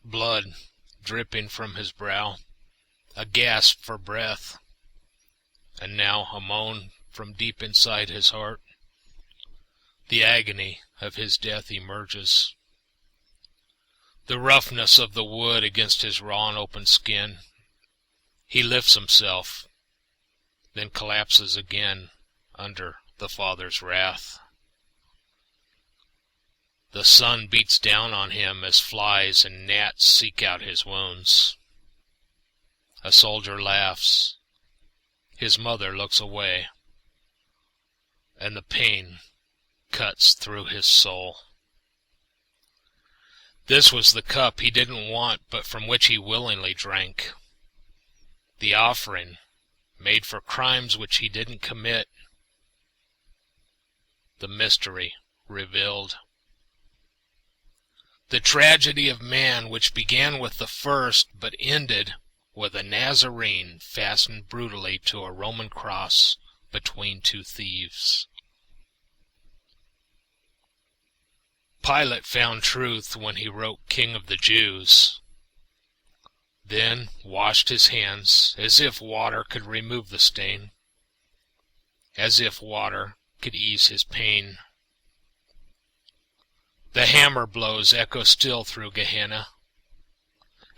blood dripping from his brow, a gasp for breath, and now a moan from deep inside his heart. The agony of his death emerges. The roughness of the wood against his raw and open skin. He lifts himself, then collapses again under the Father's wrath. The sun beats down on him as flies and gnats seek out his wounds. A soldier laughs. His mother looks away, and the pain cuts through his soul. This was the cup he didn't want, but from which he willingly drank. The offering made for crimes which he didn't commit. The mystery revealed. The tragedy of man, which began with the first, but ended with a Nazarene fastened brutally to a Roman cross between two thieves. Pilate found truth when he wrote King of the Jews, then washed his hands as if water could remove the stain, as if water could ease his pain. The hammer blows echo still through Gehenna,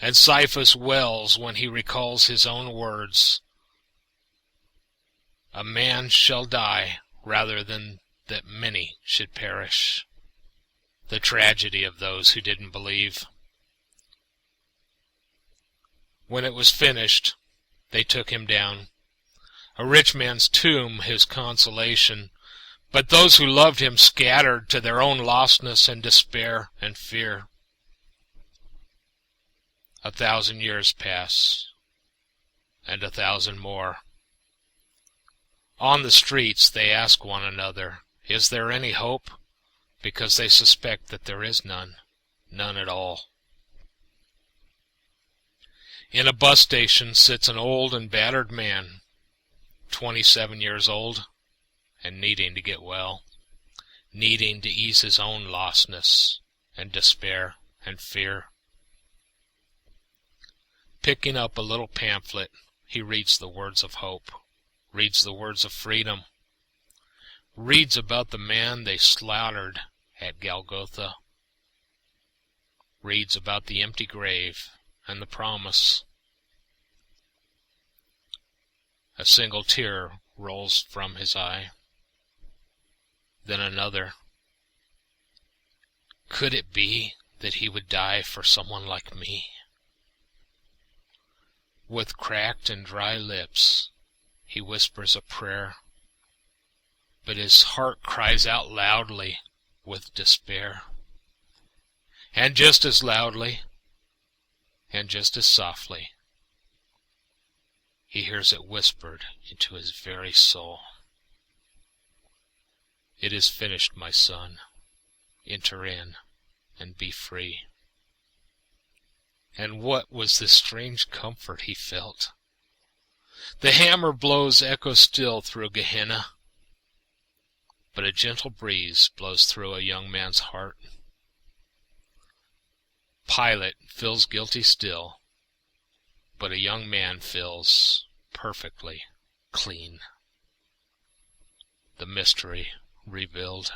and Caiaphas wells when he recalls his own words, "A man shall die rather than that many should perish." The tragedy of those who didn't believe. When it was finished, they took him down. A rich man's tomb his consolation, but those who loved him scattered to their own lostness and despair and fear. 1,000 years pass, and 1,000 more. On the streets they ask one another, "Is there any hope?" Because they suspect that there is none, none at all. In a bus station sits an old and battered man, 27 years old, and needing to get well, needing to ease his own lostness and despair and fear. Picking up a little pamphlet, he reads the words of hope, reads the words of freedom, reads about the man they slaughtered at Golgotha, reads about the empty grave and the promise. A single tear rolls from his eye, then another. Could it be that he would die for someone like me? With cracked and dry lips, he whispers a prayer, but his heart cries out loudly with despair. And just as loudly, and just as softly, he hears it whispered into his very soul. "It is finished, my son. Enter in and be free." And what was the strange comfort he felt? The hammer blows echo still through Gehenna, but a gentle breeze blows through a young man's heart. Pilate feels guilty still, but a young man feels perfectly clean. The mystery revealed.